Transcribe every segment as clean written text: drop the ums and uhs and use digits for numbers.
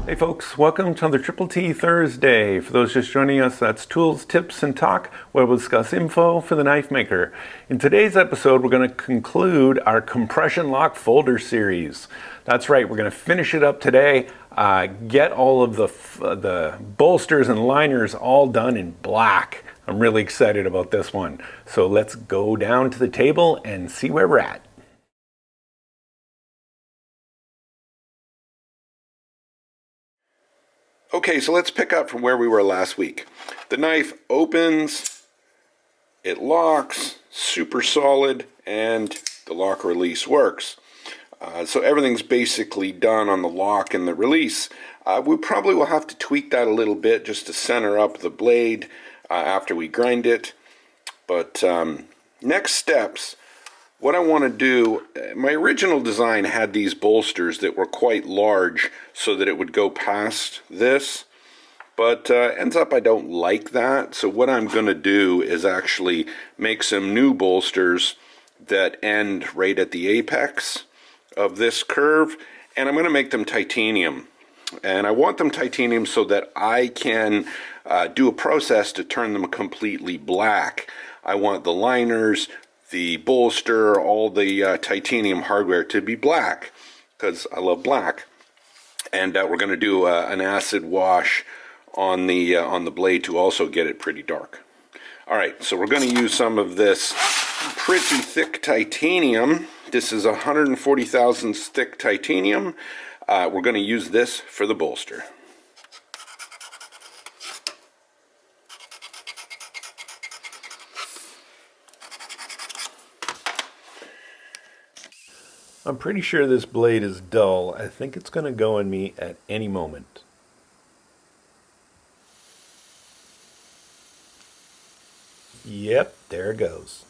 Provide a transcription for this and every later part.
Hey folks, welcome to another Triple T Thursday. For those just joining us, that's Tools, Tips, and Talk, where we'll discuss info for the knife maker. In today's episode, we're going to conclude our compression lock folder series. That's right, we're going to finish it up today, get all of the bolsters and liners all done in black. I'm really excited about this one. So let's go down to the table and see where we're at. Okay, so let's pick up from where we were last week. The knife opens, it locks, super solid, and the lock release works. So everything's basically done on the lock and the release. We probably will have to tweak that a little bit just to center up the blade after we grind it. But next steps, what I want to do, my original design had these bolsters that were quite large so that it would go past this, but ends up I don't like that. So what I'm going to do is actually make some new bolsters that end right at the apex of this curve, and I'm going to make them titanium. And I want them titanium so that I can do a process to turn them completely black. I want the liners, the bolster, all the titanium hardware to be black because I love black. And we're going to do an acid wash on the blade to also get it pretty dark. All right, so we're going to use some of this pretty thick titanium. This is 140 thousandths thick titanium. We're going to use this for the bolster. I'm pretty sure this blade is dull. I think it's going to go in me at any moment. Yep, there it goes.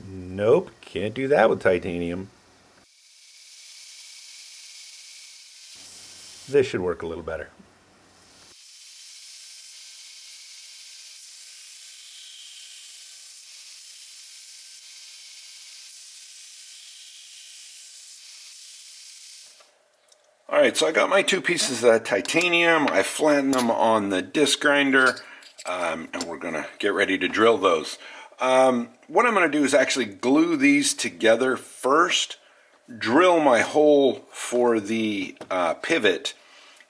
Nope, can't do that with titanium. This should work a little better. Alright, so I got my two pieces of titanium. I flattened them on the disc grinder, and we're going to get ready to drill those. What I'm going to do is actually glue these together first, drill my hole for the pivot,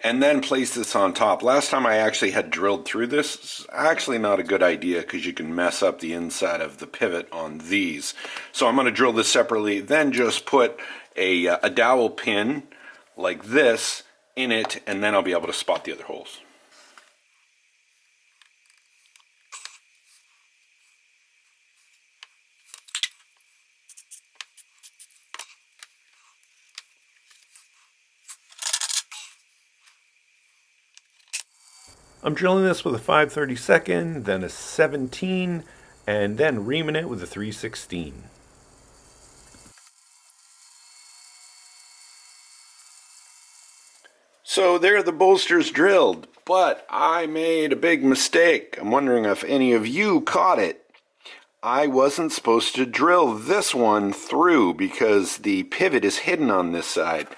and then place this on top. Last time I actually had drilled through this. It's actually not a good idea because you can mess up the inside of the pivot on these. So I'm going to drill this separately, then just put a dowel pin like this in it, and then I'll be able to spot the other holes. I'm drilling this with a 5/32, then a 17, and then reaming it with a 3/16. So there are the bolsters drilled, but I made a big mistake. I'm wondering if any of you caught it. I wasn't supposed to drill this one through because the pivot is hidden on this side.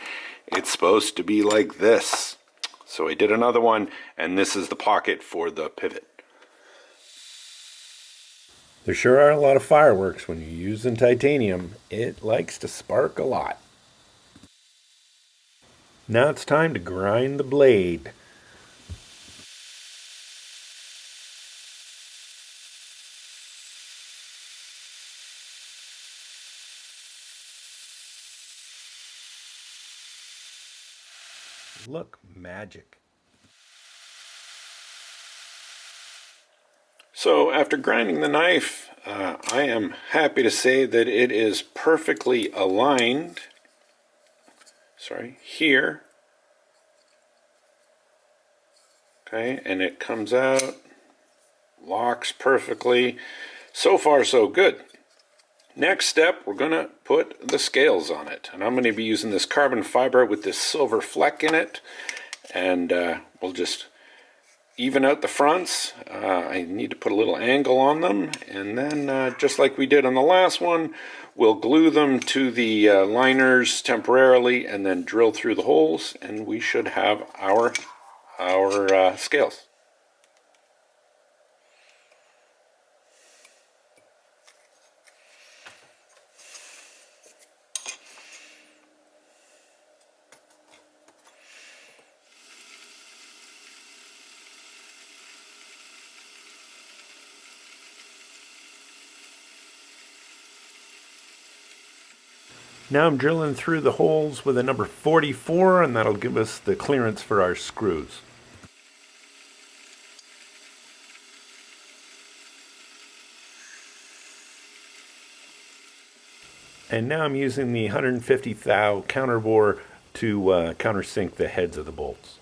It's supposed to be like this. So I did another one, and this is the pocket for the pivot. There sure are a lot of fireworks when you're using titanium. It likes to spark a lot. Now it's time to grind the blade. Look, magic. So after grinding the knife, I am happy to say that it is perfectly aligned. Here. Okay, and it comes out, locks perfectly. So far, so good. Next step, we're going to put the scales on it. And I'm going to be using this carbon fiber with this silver fleck in it. And we'll just even out the fronts. I need to put a little angle on them, and then just like we did on the last one, we'll glue them to the liners temporarily and then drill through the holes, and we should have our scales. Now I'm drilling through the holes with a number 44, and that'll give us the clearance for our screws. And now I'm using the 150 thou counterbore to countersink the heads of the bolts.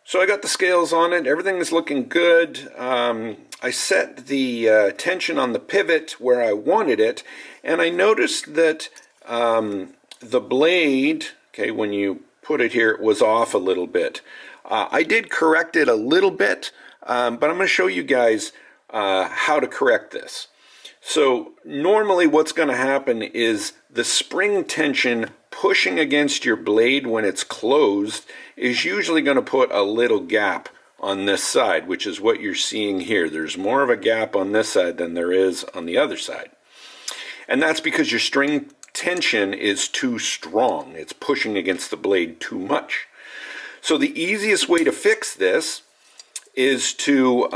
So I got the scales on it. Everything is looking good. I set the tension on the pivot where I wanted it, and I noticed that the blade, okay, when you put it here, it was off a little bit. I did correct it a little bit, but I'm going to show you guys how to correct this. So normally what's going to happen is the spring tension pushing against your blade when it's closed is usually going to put a little gap on this side, which is what you're seeing here. There's more of a gap on this side than there is on the other side. And that's because your string tension is too strong. It's pushing against the blade too much. So the easiest way to fix this is to,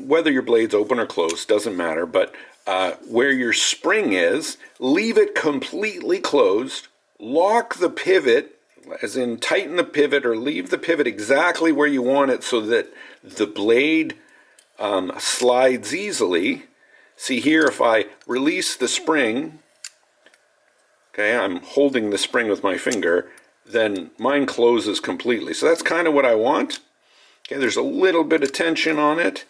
whether your blade's open or closed, doesn't matter, but where your spring is, leave it completely closed, lock the pivot, as in tighten the pivot or leave the pivot exactly where you want it so that the blade slides easily. See here, if I release the spring, okay, I'm holding the spring with my finger, then mine closes completely. So that's kind of what I want. Okay, there's a little bit of tension on it.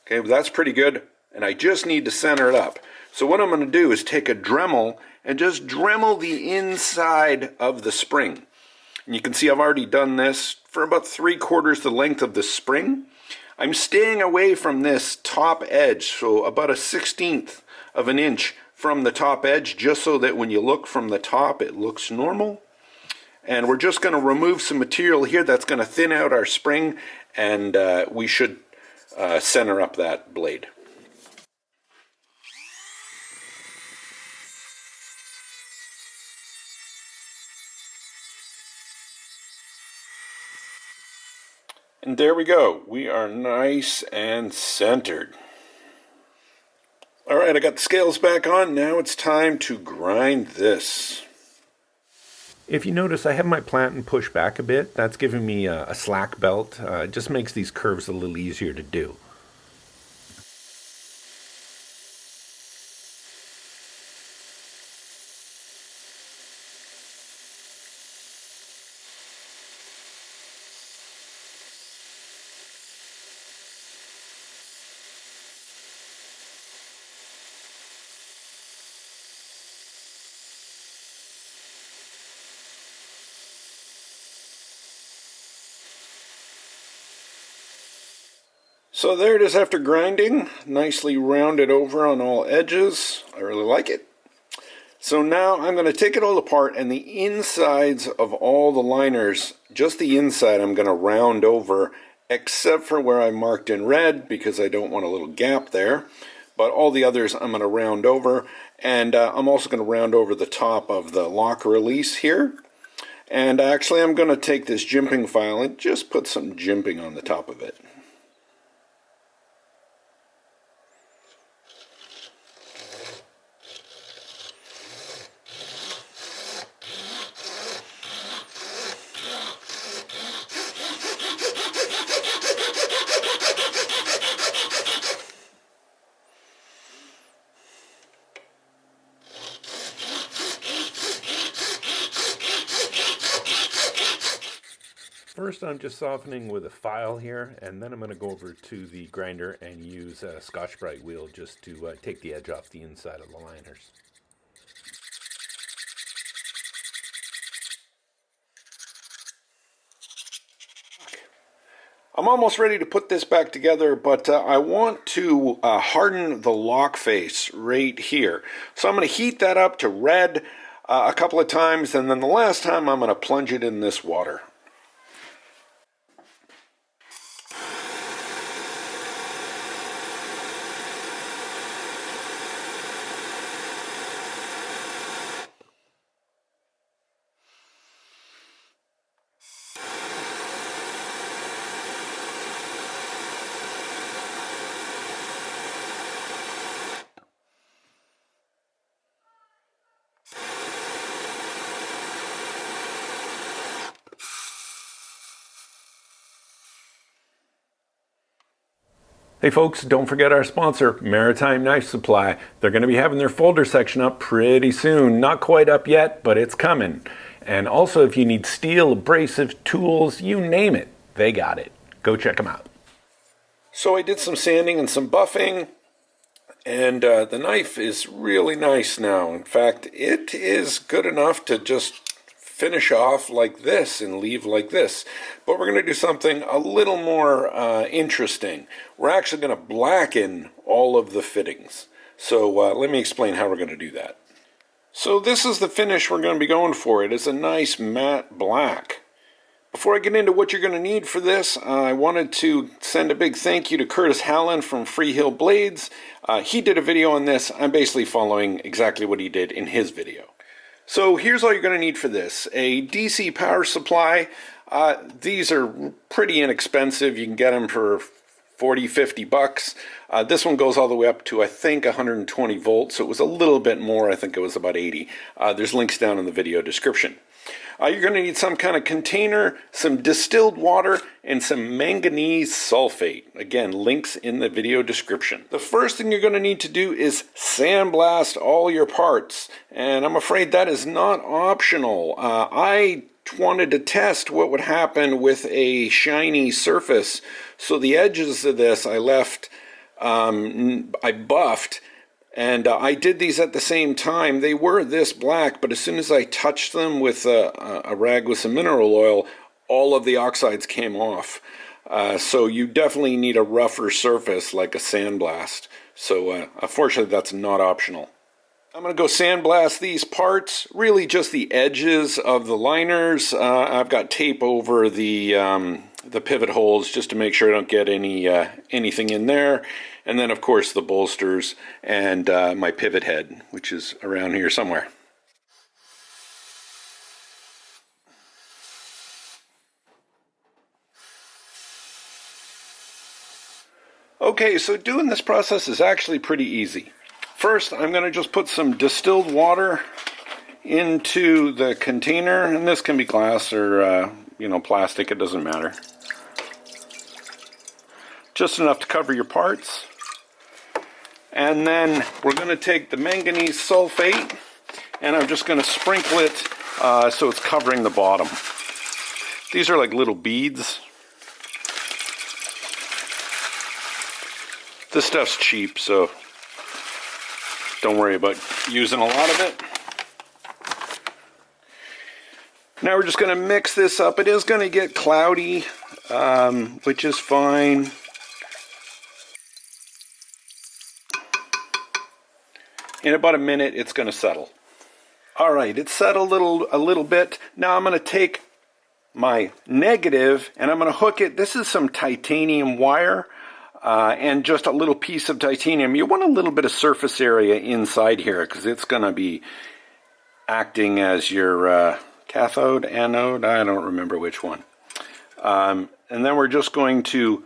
Okay, but that's pretty good. And I just need to center it up. So what I'm going to do is take a Dremel and just Dremel the inside of the spring. And you can see I've already done this for about 3/4 the length of the spring. I'm staying away from this top edge, so about a 1/16 of an inch from the top edge, just so that when you look from the top it looks normal. And we're just going to remove some material here that's going to thin out our spring, and we should center up that blade. And there we go. We are nice and centered. All right, I got the scales back on. Now it's time to grind this. If you notice, I have my planting pushed back a bit. That's giving me a slack belt. It just makes these curves a little easier to do. So there it is after grinding, nicely rounded over on all edges. I really like it. So now I'm going to take it all apart, and the insides of all the liners, just the inside, I'm going to round over, except for where I marked in red because I don't want a little gap there. But all the others I'm going to round over, and I'm also going to round over the top of the lock release here. And actually I'm going to take this jimping file and just put some jimping on the top of it. First, I'm just softening with a file here, and then I'm going to go over to the grinder and use a Scotch-Brite wheel just to take the edge off the inside of the liners. I'm almost ready to put this back together, but I want to harden the lock face right here. So I'm going to heat that up to red a couple of times, and then the last time I'm going to plunge it in this water. Hey folks, don't forget our sponsor, Maritime Knife Supply. They're going to be having their folder section up pretty soon. Not quite up yet, but it's coming. And also, if you need steel, abrasive tools, you name it, they got it. Go check them out. So I did some sanding and some buffing, and the knife is really nice now. In fact, it is good enough to just finish off like this and leave like this. But we're going to do something a little more interesting. We're actually going to blacken all of the fittings. So let me explain how we're going to do that. So this is the finish we're going to be going for. It is a nice matte black. Before I get into what you're going to need for this, I wanted to send a big thank you to Curtis Hallen from Freehill Blades. He did a video on this. I'm basically following exactly what he did in his video. So here's all you're going to need for this. A DC power supply. These are pretty inexpensive. You can get them for 40, 50 bucks. This one goes all the way up to, I think, 120 volts. So it was a little bit more. I think it was about 80. There's links down in the video description. You're going to need some kind of container, some distilled water, and some manganese sulfate. Again, links in the video description. The first thing you're going to need to do is sandblast all your parts. And I'm afraid that is not optional. I wanted to test what would happen with a shiny surface. So the edges of this I left, I buffed. And I did these at the same time. They were this black, but as soon as I touched them with a rag with some mineral oil, all of the oxides came off. So you definitely need a rougher surface like a sandblast. So unfortunately, that's not optional. I'm going to go sandblast these parts, really just the edges of the liners. I've got tape over the pivot holes just to make sure I don't get anything in there. And then, of course, the bolsters and my pivot head, which is around here somewhere. Okay, so doing this process is actually pretty easy. First, I'm going to just put some distilled water into the container, and this can be glass or plastic, it doesn't matter. Just enough to cover your parts. And then we're going to take the manganese sulfate, and I'm just going to sprinkle it so it's covering the bottom. These are like little beads. This stuff's cheap, so don't worry about using a lot of it. Now we're just going to mix this up. It is going to get cloudy, which is fine. In about a minute, it's going to settle. All right, it's settled a little bit. Now I'm going to take my negative and I'm going to hook it. This is some titanium wire and just a little piece of titanium. You want a little bit of surface area inside here because it's going to be acting as your cathode, anode, I don't remember which one. And then we're just going to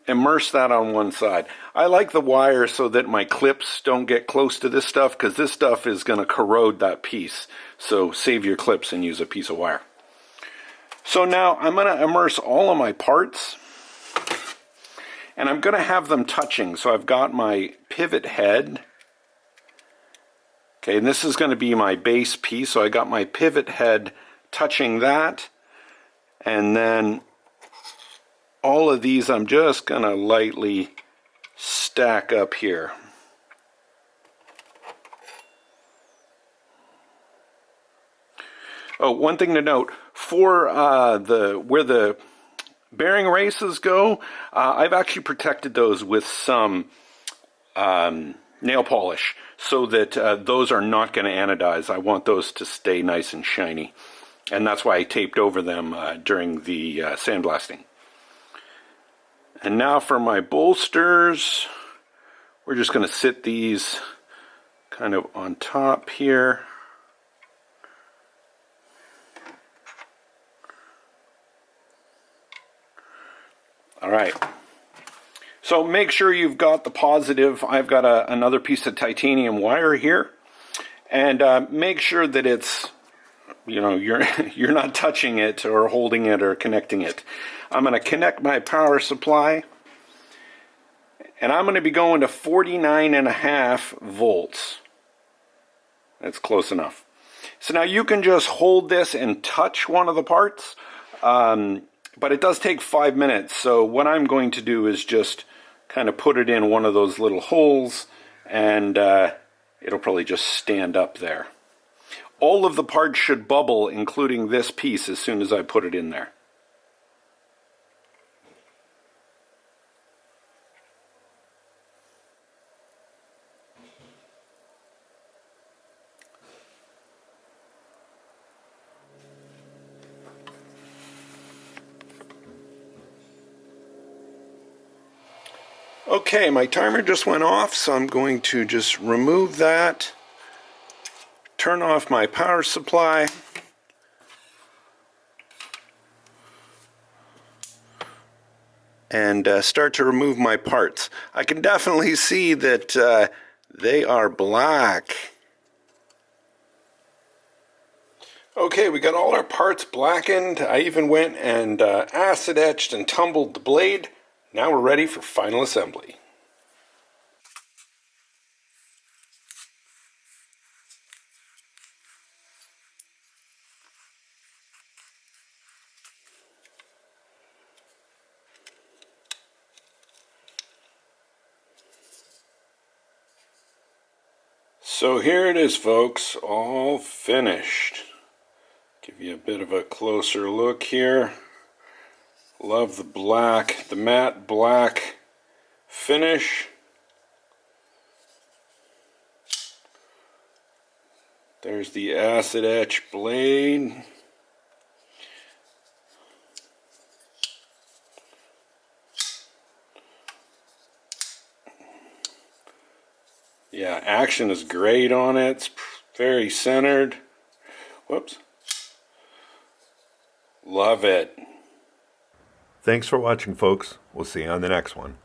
immerse that on one side. I like the wire so that my clips don't get close to this stuff because this stuff is going to corrode that piece. So save your clips and use a piece of wire. So now I'm going to immerse all of my parts and I'm going to have them touching. So I've got my pivot head. Okay, and this is going to be my base piece. So I got my pivot head touching that, and then all of these I'm just going to lightly stack up here. Oh, one thing to note, for where the bearing races go, I've actually protected those with some nail polish so that those are not going to anodize. I want those to stay nice and shiny. And that's why I taped over them during the sandblasting. And now for my bolsters, we're just going to sit these kind of on top here. All right. So make sure you've got the positive. I've got another piece of titanium wire here. And make sure that it's, you know, you're not touching it or holding it or connecting it. I'm going to connect my power supply. And I'm going to be going to 49.5 volts. That's close enough. So now you can just hold this and touch one of the parts. But it does take 5 minutes. So what I'm going to do is just kind of put it in one of those little holes. And it'll probably just stand up there. All of the parts should bubble, including this piece, as soon as I put it in there. Okay, my timer just went off, so I'm going to just remove that, turn off my power supply, and start to remove my parts. I can definitely see that they are black. Okay, we got all our parts blackened. I even went and acid etched and tumbled the blade. Now we're ready for final assembly. So here it is, folks, all finished. Give you a bit of a closer look here. Love the black, the matte black finish. There's the acid etch blade. Yeah, action is great on it. It's very centered. Whoops. Love it. Thanks for watching, folks. We'll see you on the next one.